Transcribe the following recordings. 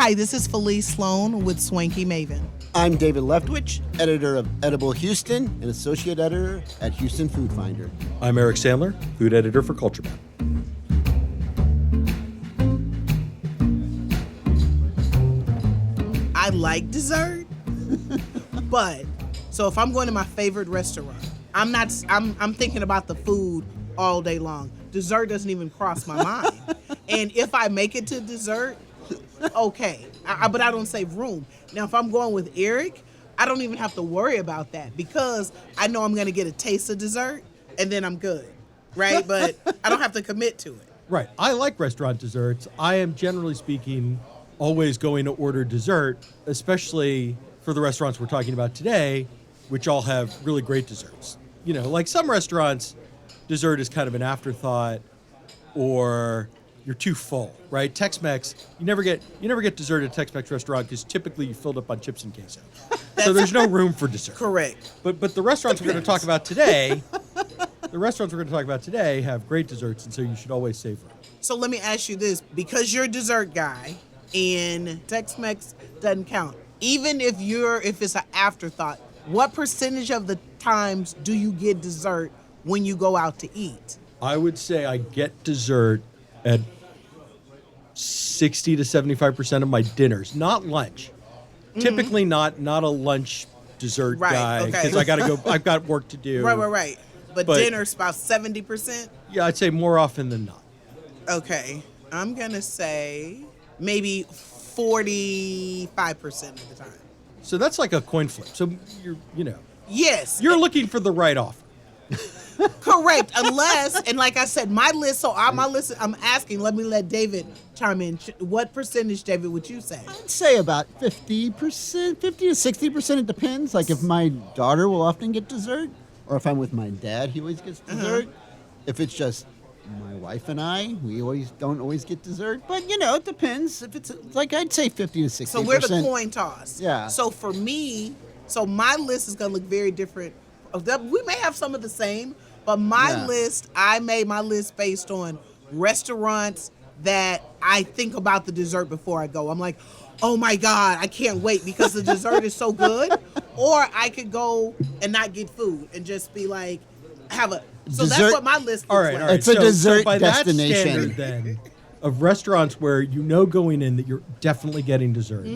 Hi, this is Felice Sloan with Swanky Maven. I'm David Leftwich, editor of Edible Houston and associate editor at Houston Food Finder. I'm Eric Sandler, food editor for Culture Bound. I like dessert, but so if I'm going to my favorite restaurant, I'm thinking about the food all day long. Dessert doesn't even cross my mind. And if I make it to dessert, okay, but I don't save room. Now, if I'm going with Eric, I don't even have to worry about that because I know I'm going to get a taste of dessert and then I'm good, right? But I don't have to commit to it. Right. I like restaurant desserts. I am, generally speaking, always going to order dessert, especially for the restaurants we're talking about today, which all have really great desserts. You know, like some restaurants, dessert is kind of an afterthought, or you're too full, right? Tex-Mex, you never get dessert at a Tex-Mex restaurant because typically you filled up on chips and queso. So there's no room for dessert. Correct. But the restaurants we're going to talk about today, have great desserts, and so you should always save room. So let me ask you this, because you're a dessert guy and Tex-Mex doesn't count. Even if it's an afterthought, what percentage of the times do you get dessert when you go out to eat? I would say I get dessert at 60 to 75% of my dinners, not lunch. Mm-hmm. Typically not a lunch dessert guy because I got to go. I've got work to do. Right. But dinner's about 70%? Yeah, I'd say more often than not. Okay. I'm going to say maybe 45% of the time. So that's like a coin flip. So Yes. You're looking for the right offer. Correct. Unless, and like I said, my list, I'm asking, let David chime in. What percentage, David, would you say? I'd say about 50%, 50 to 60%. It depends. Like if my daughter will often get dessert, or if I'm with my dad, he always gets dessert. If it's just my wife and I, we don't always get dessert. But, it depends. If it's like, I'd say 50 to 60%. So we're the coin toss. Yeah. So for me, my list is going to look very different. We may have some of the same, but I made my list based on restaurants that I think about the dessert before I go. I'm like, oh my God, I can't wait because the dessert is so good. Or I could go and not get food and just be like, so dessert. That's what my list looks like. All right. It's a dessert by destination. That standard, then, of restaurants where going in that you're definitely getting dessert,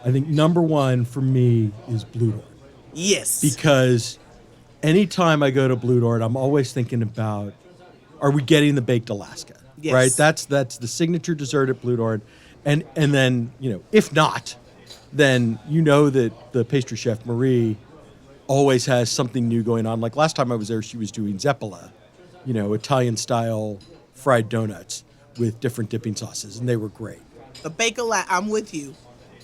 I think number one for me is Blue Door. Yes. Because anytime I go to Blue Door, I'm always thinking about, are we getting the baked Alaska? Yes. Right? That's the signature dessert at Blue Door. And then, if not, then that the pastry chef Marie always has something new going on. Like last time I was there, she was doing Zeppola, Italian-style fried donuts with different dipping sauces, and they were great. The baked Alaska, I'm with you.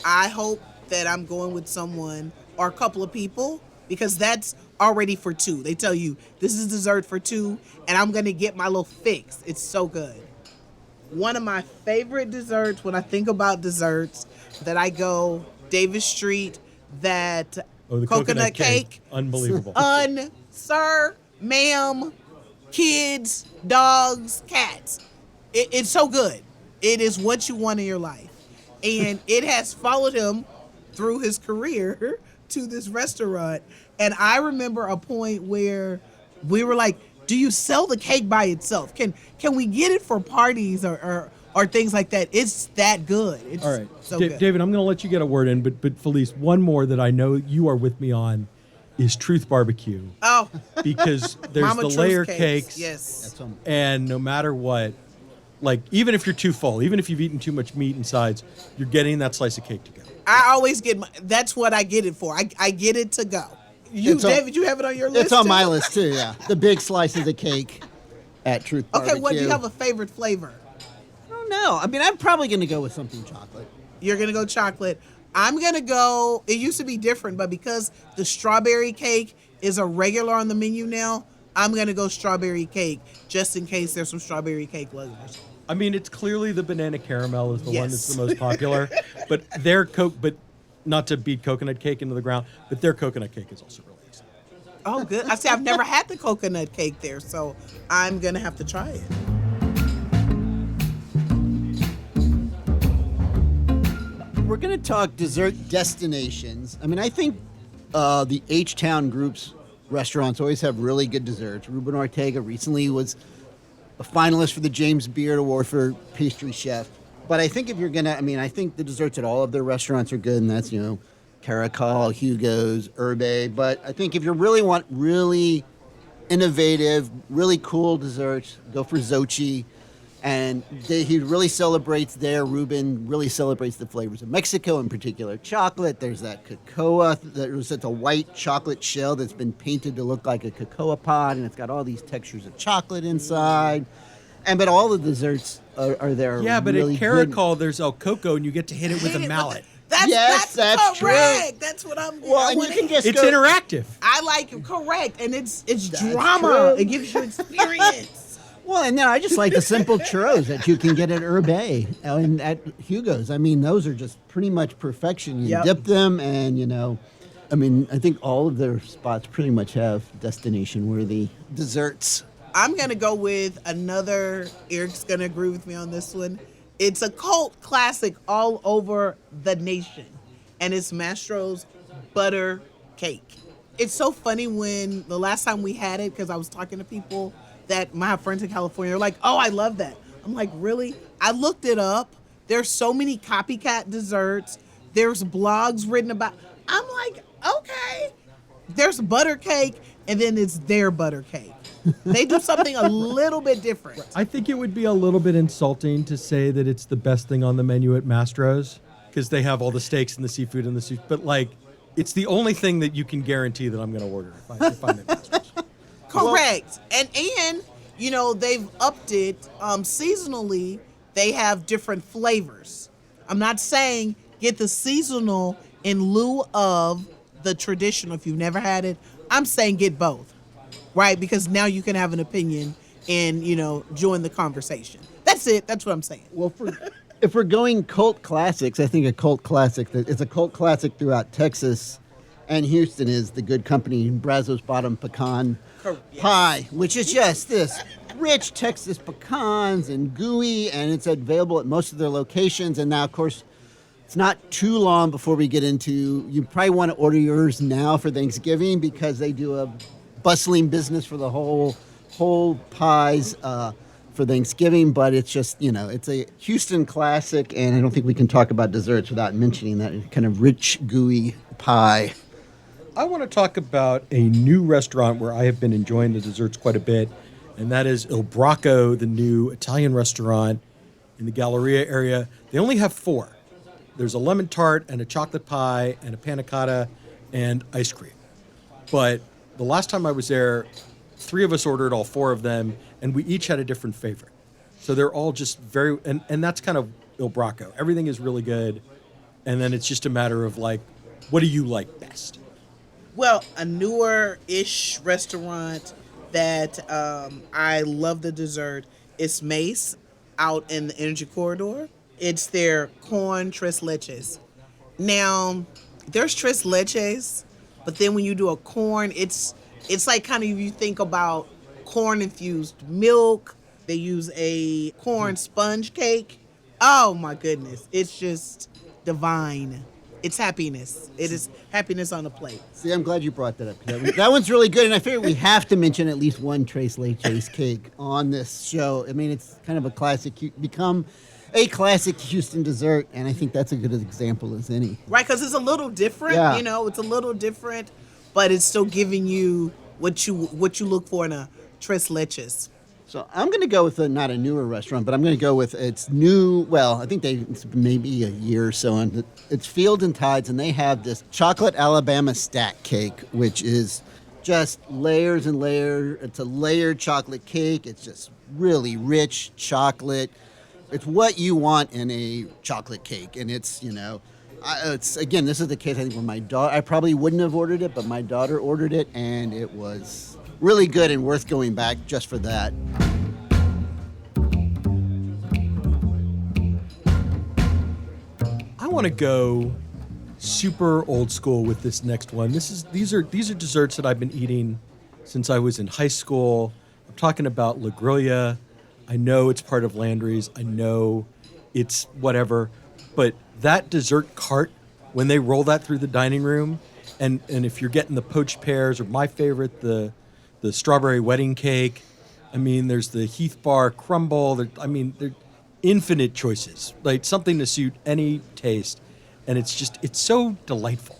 I hope that I'm going with someone or a couple of people because that's already for two. They tell you this is dessert for two, and I'm going to get my little fix. It's so good. One of my favorite desserts when I think about desserts that I go Davis Street, that the coconut cake. Unbelievable. Sir, ma'am, kids, dogs, cats. It's so good. It is what you want in your life. And it has followed him through his career to this restaurant. And I remember a point where we were like, do you sell the cake by itself? Can we get it for parties or things like that? It's that good. It's all right. So good. David, I'm going to let you get a word in, but Felice, one more that I know you are with me on is Truth Barbecue. Oh. Because there's Mama the Truth layer cakes. cakes. Yes. And no matter what, like even if you're too full, even if you've eaten too much meat and sides, you're getting that slice of cake to go. I always that's what I get it for. I get it to go. David, you have it on your list? It's on my list too, yeah. The big slices of cake at Truth Barbecue. Okay, what do you have a favorite flavor? I don't know. I mean, I'm probably going to go with something chocolate. You're going to go chocolate. I'm going to go, it used to be different, but because the strawberry cake is a regular on the menu now, I'm going to go strawberry cake just in case there's some strawberry cake leftovers. I mean, it's clearly the banana caramel is the one that's the most popular, but but not to beat coconut cake into the ground, but their coconut cake is also really excellent. Oh, good. I say I've never had the coconut cake there, so I'm going to have to try it. going to talk dessert destinations, I mean, I think the H-Town Group's restaurants always have really good desserts. Ruben Ortega recently was a finalist for the James Beard Award for pastry chef. But I think if you're going to, I mean, I think the desserts at all of their restaurants are good, and that's, Caracol, Hugo's, Herbe. But I think if you really want really innovative, really cool desserts, go for Xochi. And he really celebrates there. Ruben really celebrates the flavors of Mexico, in particular chocolate. There's that cocoa. There's a white chocolate shell that's been painted to look like a cocoa pod, and it's got all these textures of chocolate inside. But all the desserts are there. Yeah, but really at Caracol, there's El Coco, and you get to hit it with a mallet. That's correct. true. That's what I'm. Well, and you can just It's go, interactive. I like it, correct, and it's drama. true. It gives you experience. Well, and then I just like the simple churros that you can get at Herbe and at Hugo's. I mean, those are just pretty much perfection. You dip them, and I mean, I think all of their spots pretty much have destination-worthy desserts. I'm gonna go with another. Eric's gonna agree with me on this one. It's a cult classic all over the nation, and it's Mastro's butter cake. It's so funny when the last time we had it, because I was talking to people that my friends in California are like, "Oh, I love that." I'm like, "Really?" I looked it up. There's so many copycat desserts. There's blogs written about. I'm like, okay. There's butter cake, and then it's their butter cake. They do something a little bit different. I think it would be a little bit insulting to say that it's the best thing on the menu at Mastro's because they have all the steaks and the seafood and the soup. But it's the only thing that you can guarantee that I'm going to order if I'm at Mastro's. Correct. And they've upped it seasonally. They have different flavors. I'm not saying get the seasonal in lieu of the traditional if you've never had it. I'm saying get both, right? Because now you can have an opinion and, join the conversation. That's it. That's what I'm saying. Well, if we're going cult classics, I think a cult classic that is a cult classic throughout Texas and Houston is the Good Company Brazos Bottom Pecan Pie, which is just this rich Texas pecans and gooey, and it's available at most of their locations. And now, of course, it's not too long before we get into, you probably want to order yours now for Thanksgiving because they do a bustling business for the whole pies for Thanksgiving, but it's just, it's a Houston classic, and I don't think we can talk about desserts without mentioning that kind of rich, gooey pie. I want to talk about a new restaurant where I have been enjoying the desserts quite a bit, and that is Il Bracco, the new Italian restaurant in the Galleria area. They only have 4. There's a lemon tart and a chocolate pie and a panna cotta and ice cream. But the last time I was there, 3 of us ordered all 4 of them, and we each had a different favorite. So they're all just very, and that's kind of Il Bracco. Everything is really good, and then it's just a matter of what do you like best? Well, a newer-ish restaurant that I love the dessert is Mace out in the Energy Corridor. It's their corn tres leches. Now, there's tres leches, but then when you do a corn, it's like kind of you think about corn-infused milk. They use a corn sponge cake. Oh, my goodness. It's just divine. It's happiness. It is happiness on a plate. See, I'm glad you brought that up. That one's really good, and I figured we have to mention at least one Tres Leches cake on this show. I mean, it's kind of a classic, become a classic Houston dessert, and I think that's a good example as any. Right, because it's a little different. Yeah. It's a little different, but it's still giving you what you look for in a Tres Leches. So I'm going to go with not a newer restaurant, but I'm going to go with its new, well, I think it's maybe a year or so, and it's Field and Tides, and they have this chocolate Alabama stack cake, which is just layers and layers. It's a layered chocolate cake. It's just really rich chocolate. It's what you want in a chocolate cake, and it's, it's again, this is the case I think when my daughter, I probably wouldn't have ordered it, but my daughter ordered it, and it was really good and worth going back just for that. I want to go super old school with this next one. These are desserts that I've been eating since I was in high school. I'm talking about La Grilla. I know it's part of Landry's. I know it's whatever, But that dessert cart, when they roll that through the dining room, and if you're getting the poached pears, or my favorite, the strawberry wedding cake. I mean, there's the Heath Bar crumble. There are infinite choices, like something to suit any taste. And it's so delightful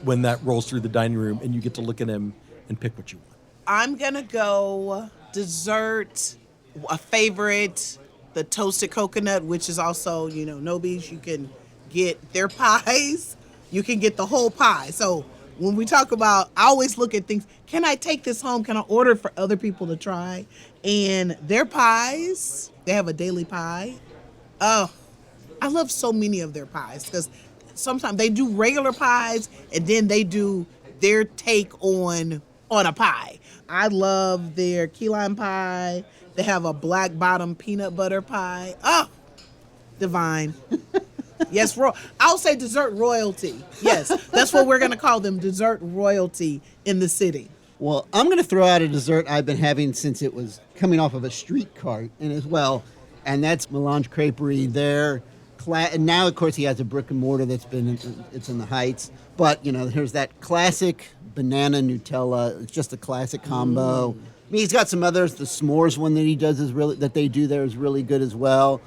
when that rolls through the dining room and you get to look at them and pick what you want. I'm gonna go dessert, a favorite, the toasted coconut, which is also, Nobi's. You can get their pies. You can get the whole pie. So when we talk about, I always look at things, can I take this home? Can I order it for other people to try? And their pies, they have a daily pie. Oh, I love so many of their pies because sometimes they do regular pies and then they do their take on a pie. I love their key lime pie. They have a black bottom peanut butter pie. Oh, divine. Yes, I'll say dessert royalty. Yes, that's what we're going to call them, dessert royalty in the city. Well, I'm going to throw out a dessert I've been having since it was coming off of a street cart, and that's Melange Creperie. And now, of course, he has a brick and mortar it's in the Heights. But, here's that classic banana Nutella. It's just a classic combo. I mean, he's got some others. The s'mores one that they do there is really good as well.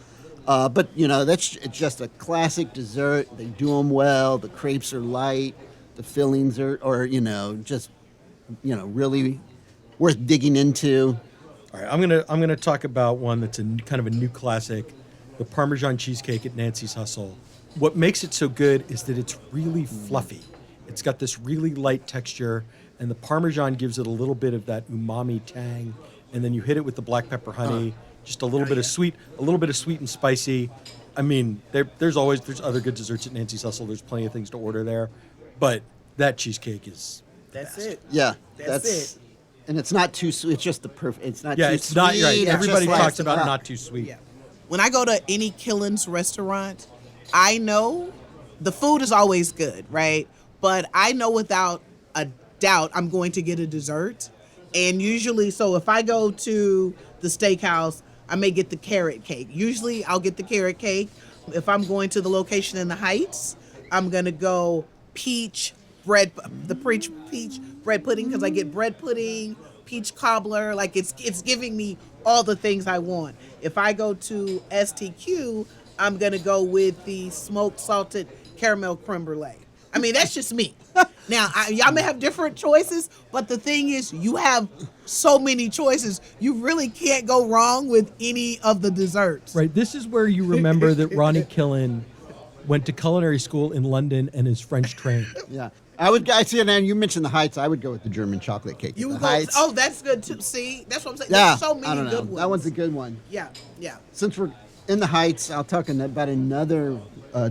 But, it's just a classic dessert. They do them well. The crepes are light. The fillings are really worth digging into. All right, I'm gonna talk about one that's kind of a new classic, the Parmesan cheesecake at Nancy's Hustle. What makes it so good is that it's really fluffy. It's got this really light texture, and the Parmesan gives it a little bit of that umami tang, and then you hit it with the black pepper honey, just a little bit of sweet and spicy. I mean, there's other good desserts at Nancy's Hustle. There's plenty of things to order there, but that cheesecake is That's it. Yeah, That's it. And it's not too sweet. It's just the perfect. It's not. Yeah, too it's sweet. not right. It's Everybody just talks like- about not too sweet. Yeah. When I go to any Killen's restaurant, I know the food is always good, right? But I know without a doubt I'm going to get a dessert. And usually, so if I go to the steakhouse, I may get the carrot cake. Usually I'll get the carrot cake. If I'm going to the location in the Heights, I'm going to go peach bread pudding, because I get bread pudding, peach cobbler. Like it's giving me all the things I want. If I go to STQ, I'm going to go with the smoked salted caramel creme brulee. I mean, that's just me. Now, y'all may have different choices, but the thing is, you have so many choices. You really can't go wrong with any of the desserts. Right. This is where you remember that Ronnie Killen went to culinary school in London and is French trained. Yeah, I see. And you mentioned the Heights. I would go with the German chocolate cake. You at would the go, Heights. oh, that's good too. See, that's what I'm saying. Yeah, There's so many I don't know. good ones. That one's a good one. Yeah, yeah. Since we're in the Heights, I'll talk about another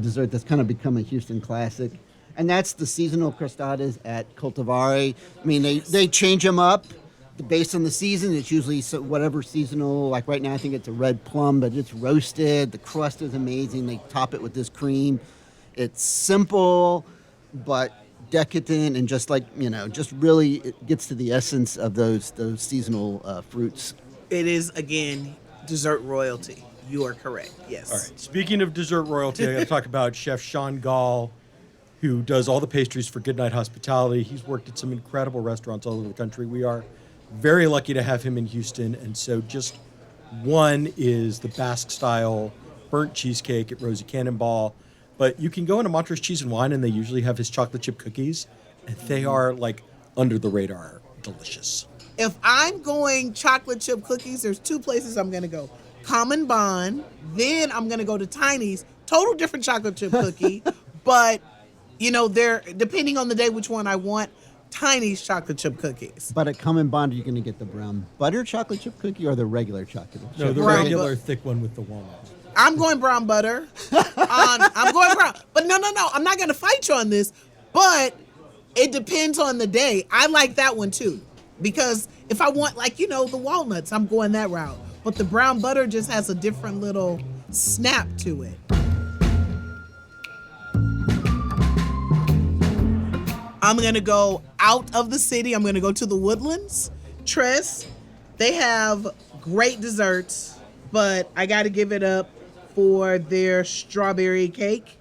dessert that's kind of become a Houston classic, and that's the seasonal crostadas at Cultivare. I mean, they change them up based on the season. It's usually whatever seasonal. Like right now, I think it's a red plum, but it's roasted. The crust is amazing. They top it with this cream. It's simple, but decadent, and just really it gets to the essence of those seasonal fruits. It is, again, dessert royalty. You are correct. Yes. All right. Speaking of dessert royalty, I got to talk about Chef Sean Gall, who does all the pastries for Goodnight Hospitality. He's worked at some incredible restaurants all over the country. We are very lucky to have him in Houston. And so just one is the Basque-style burnt cheesecake at Rosie Cannonball. But you can go into Montrose Cheese and Wine, and they usually have his chocolate chip cookies. And they are, like, under the radar delicious. If I'm going chocolate chip cookies, there's two places I'm going to go. Common Bond, then I'm going to go to Tiny's. Total different chocolate chip cookie, but, they're, depending on the day which one I want, Tiny's chocolate chip cookies. But at Common Bond, are you going to get the brown butter chocolate chip cookie or the regular chocolate? No, the Brown regular thick one with the walnuts. I'm going brown butter. I'm going brown. But no. I'm not going to fight you on this, but it depends on the day. I like that one too. Because if I want, the walnuts, I'm going that route. But the brown butter just has a different little snap to it. I'm going to go out of the city. I'm going to go to the Woodlands. Tress, they have great desserts, but I got to give it up for their strawberry cake.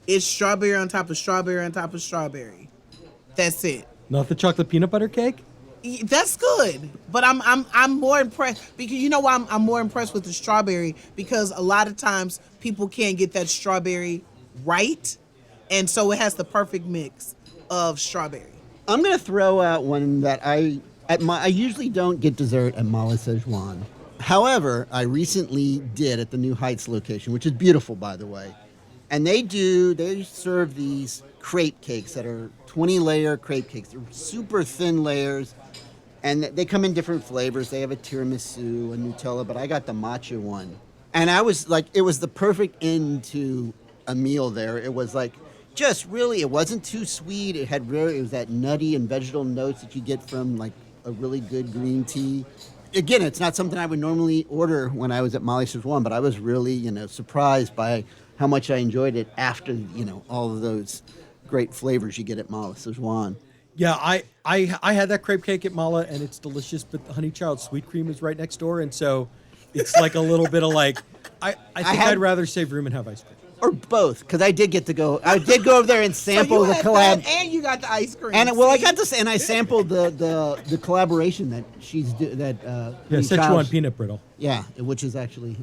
It's strawberry on top of strawberry on top of strawberry. That's it. Not the chocolate peanut butter cake? That's good, but I'm more impressed because you know why I'm more impressed with the strawberry, because a lot of times people can't get that strawberry right, and so it has the perfect mix of strawberry. I'm gonna throw out one that I usually don't get dessert at Mala Szechuan. However, I recently did at the New Heights location, which is beautiful, by the way. And they serve these crepe cakes that are 20-layer crepe cakes. They're super thin layers, and they come in different flavors. They have a tiramisu, a Nutella, but I got the matcha one. And I was like, it was the perfect end to a meal there. It was like, just really, it wasn't too sweet. It was that nutty and vegetal notes that you get from like a really good green tea. Again, it's not something I would normally order when I was at Mala Szechuan, but I was really, surprised by how much I enjoyed it after, all of those great flavors you get at Mala Szechuan. Yeah, I had that crepe cake at Mala, and it's delicious, but the Honey Child sweet cream is right next door, and so it's like a little bit of like, I think I'd rather save room and have ice cream. Or both, because I did go over there and sample the collab. And you got the ice cream. And I got this, and I sampled the collaboration that Szechuan peanut brittle. Yeah, which is actually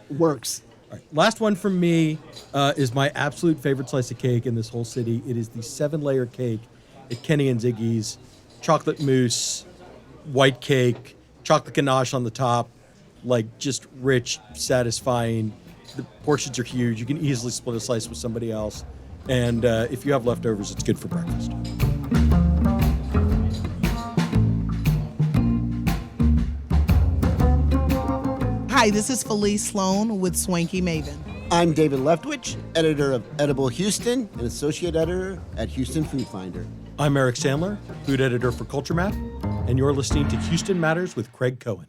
works. All right, last one from me is my absolute favorite slice of cake in this whole city. It is the 7-layer cake at Kenny and Ziggy's. Chocolate mousse, white cake, chocolate ganache on the top, like just rich, satisfying. The portions are huge. You can easily split a slice with somebody else. And if you have leftovers, it's good for breakfast. Hi, this is Felice Sloan with Swanky Maven. I'm David Leftwich, editor of Edible Houston and associate editor at Houston Food Finder. I'm Eric Sandler, food editor for Culture Map, and you're listening to Houston Matters with Craig Cohen.